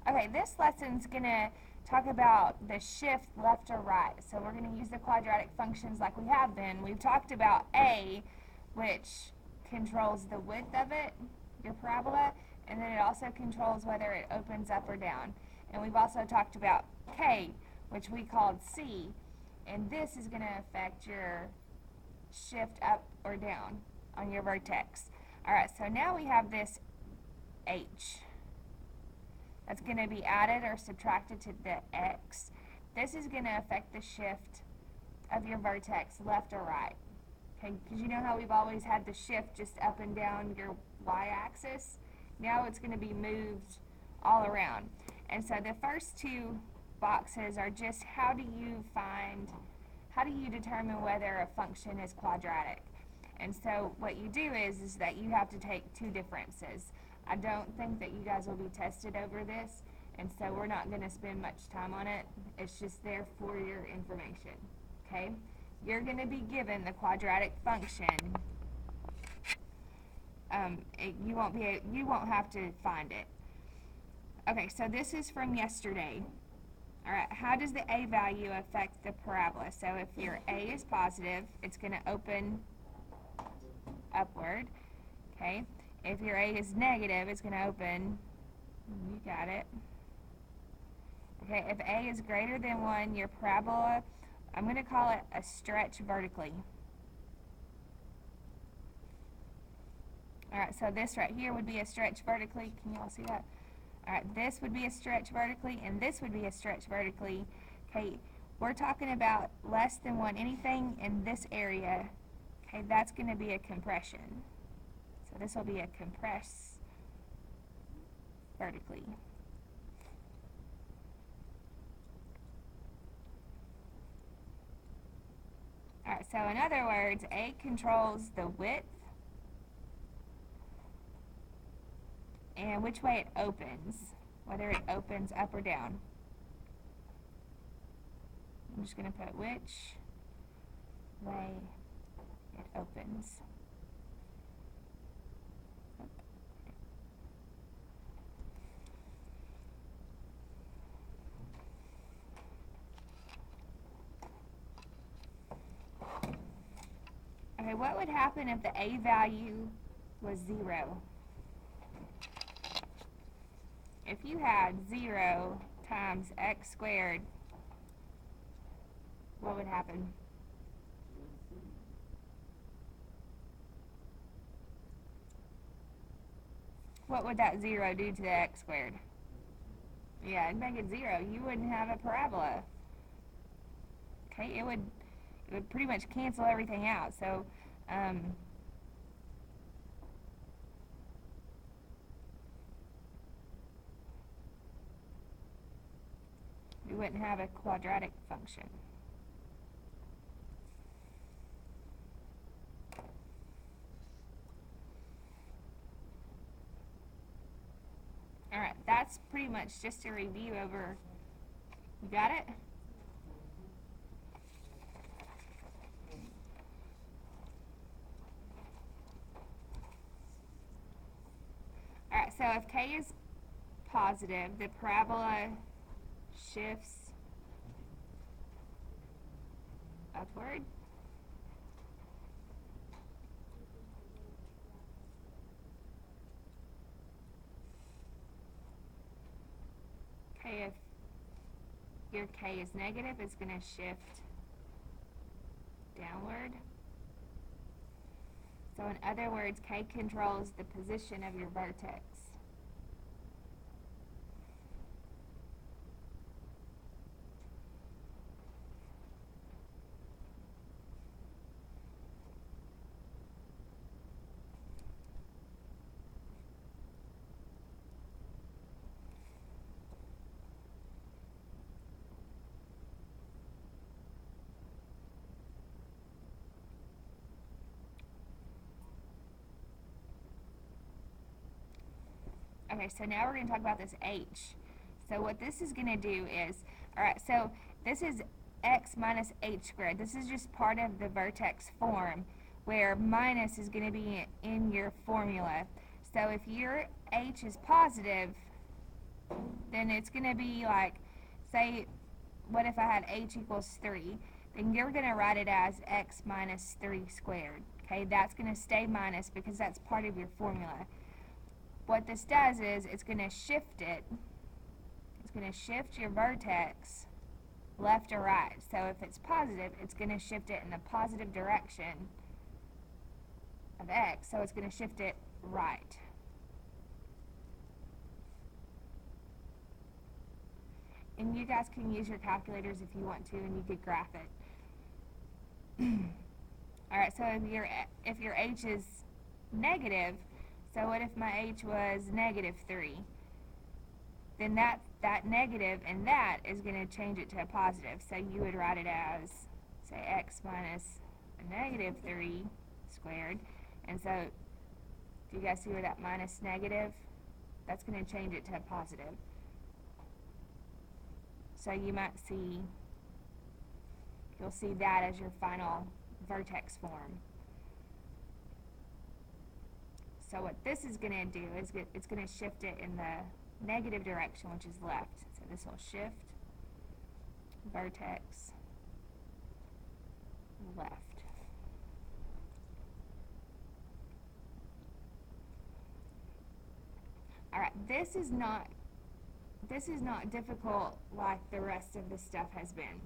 Okay, this lesson's going to talk about the shift left or right. So we're going to use the quadratic functions like we have been. We've talked about A, which controls the width of it, your parabola, and then it also controls whether it opens up or down. And we've also talked about K, which we called C, and this is going to affect your shift up or down on your vertex. Alright, so now we have this H. That's going to be added or subtracted to the X. This is going to affect the shift of your vertex left or right. Okay, because you know how we've always had the shift just up and down your y-axis? Now it's going to be moved all around. And so the first two boxes are just how do you determine whether a function is quadratic? And so what you do is that you have to take two differences. I don't think that you guys will be tested over this, and so we're not going to spend much time on it. It's just there for your information. Okay? You're going to be given the quadratic function. You won't have to find it. Okay, so this is from yesterday. Alright, how does the A value affect the parabola? So if your A is positive, it's going to open upward. Okay? If your A is negative, it's going to open, you got it. Okay, if A is greater than 1, your parabola, I'm going to call it a stretch vertically. Alright, so this right here would be a stretch vertically. Can you all see that? Alright, this would be a stretch vertically, and this would be a stretch vertically. Okay, we're talking about less than 1. Anything in this area, okay, that's going to be a compression. So this will be a compress vertically. Alright, so in other words, A controls the width and which way it opens, whether it opens up or down. I'm just going to put which way it opens. Okay, what would happen if the A value was 0? If you had 0 times x squared, what would happen? What would that 0 do to the x squared? Yeah, it'd make it 0. You wouldn't have a parabola. Okay, it would pretty much cancel everything out. So, we wouldn't have a quadratic function. Alright, that's pretty much just a review over. You got it? Alright, so if K is positive, the parabola shifts upward. Okay, if your K is negative, it's going to shift downward. So in other words, K controls the position of your vertex. Okay, so now we're going to talk about this H. So what this is going to do is, alright, so this is x minus h squared. This is just part of the vertex form where minus is going to be in your formula. So if your h is positive, then it's going to be like, say, what if I had h equals 3? Then you're going to write it as x minus 3 squared. Okay, that's going to stay minus because that's part of your formula. What this does is it's going to shift it. It's going to shift your vertex left or right. So if it's positive, it's going to shift it in the positive direction of x. So it's going to shift it right. And you guys can use your calculators if you want to, and you could graph it. Alright, so if your h is negative, so what if my h was negative 3? Then that negative and that is going to change it to a positive. So you would write it as, say, x minus a negative 3 squared. And so, do you guys see where that minus negative? That's going to change it to a positive. So you might see, you'll see that as your final vertex form. So what this is going to do is it's going to shift it in the negative direction, which is left. So this will shift vertex left. Alright, this is not difficult like the rest of the stuff has been.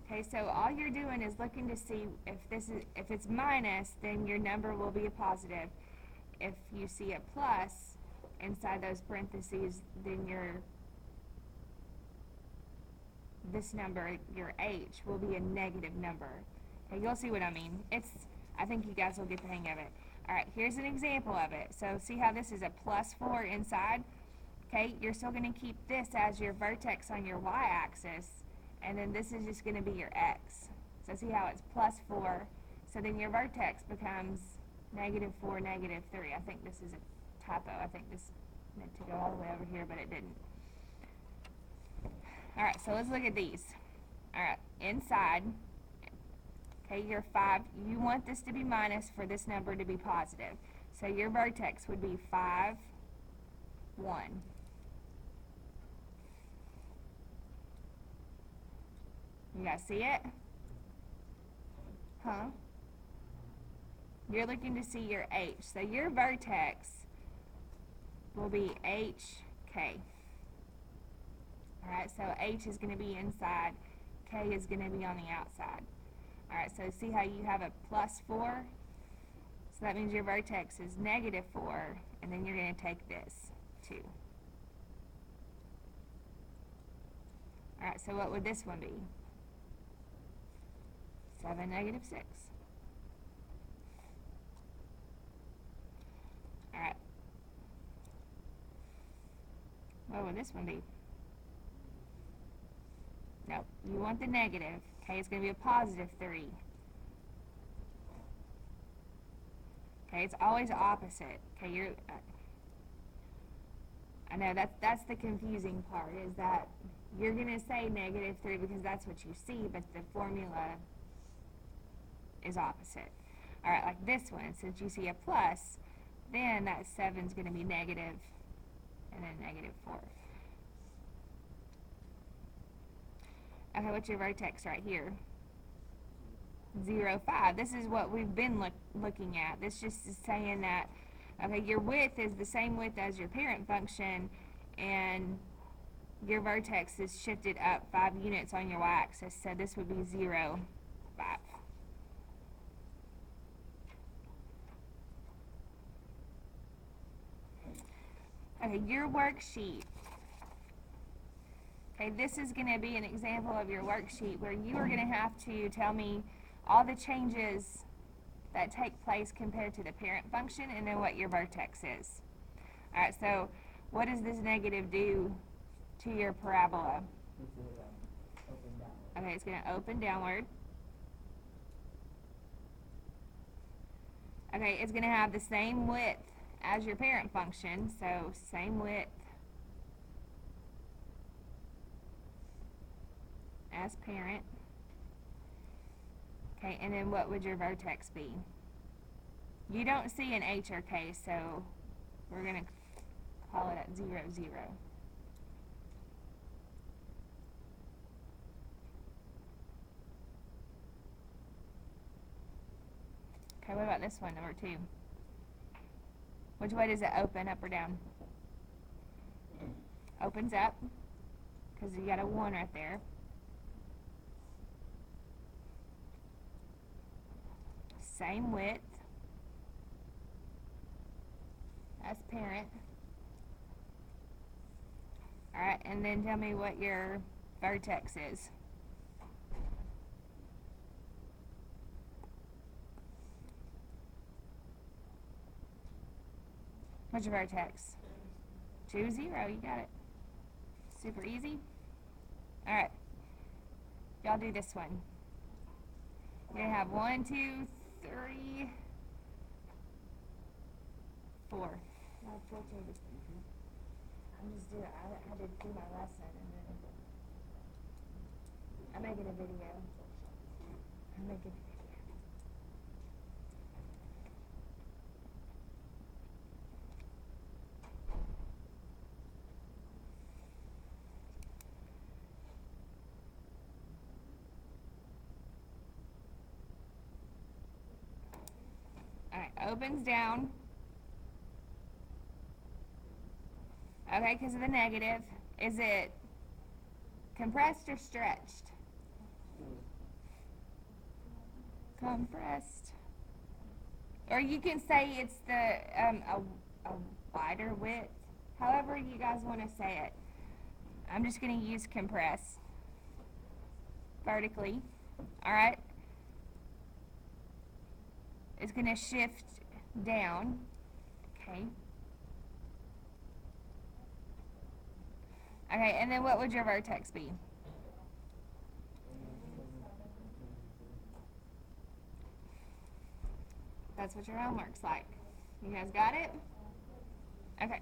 Okay, so all you're doing is looking to see if it's minus, then your number will be a positive. If you see a plus inside those parentheses, then this number, your h, will be a negative number. Okay, you'll see what I mean. I think you guys will get the hang of it. Alright, here's an example of it. So see how this is a plus 4 inside? Okay, you're still going to keep this as your vertex on your y-axis, and then this is just going to be your x. So see how it's plus 4. So then your vertex becomes negative 4, negative 3. I think this is a typo. I think this meant to go all the way over here, but it didn't. Alright, so let's look at these. Alright, inside, okay, your 5, you want this to be minus for this number to be positive. So your vertex would be 5, 1. You guys see it? Huh? You're looking to see your h. So your vertex will be hk. Alright, so h is going to be inside, k is going to be on the outside. Alright, so see how you have a plus 4? So that means your vertex is negative 4, and then you're going to take this, 2. Alright, so what would this one be? 7, negative 6. Alright. What would this one be? Nope. You want the negative. Okay, it's going to be a positive 3. Okay, it's always opposite. Okay, I know that's the confusing part, is that you're going to say negative 3 because that's what you see, but the formula is opposite. Alright, like this one, since you see a plus, then that 7 is going to be negative, and then negative 4. Okay, what's your vertex right here? 0, 5. This is what we've been looking at. This just is saying that, okay, your width is the same width as your parent function, and your vertex is shifted up 5 units on your y-axis, so this would be 0, 5. Okay, your worksheet. Okay, this is going to be an example of your worksheet where you are going to have to tell me all the changes that take place compared to the parent function, and then what your vertex is. Alright, so what does this negative do to your parabola? Okay, it's going to open downward. Okay, it's going to have the same width as your parent function, so same width as parent. Okay, and then what would your vertex be? You don't see an h or k, so we're going to call it at 0, 0. Okay, what about this one, number 2? Which way does it open, up or down? Opens up, because you got a 1 right there. Same width. That's parent. Alright, and then tell me what your vertex is. What's your vertex? 2, 0, you got it. Super easy. Alright, y'all do this one. You're gonna have 1, 2, 3, 4. I'm just doing. I had to do my lesson, and then I'm making a video. I'm making a video. All right, opens down. Okay, because of the negative. Is it compressed or stretched? Compressed. Or you can say it's the a wider width. However you guys want to say it. I'm just going to use compress. Vertically. Alright. It's going to shift down. Okay. Okay, and then what would your vertex be? That's what your homework's like. You guys got it? Okay.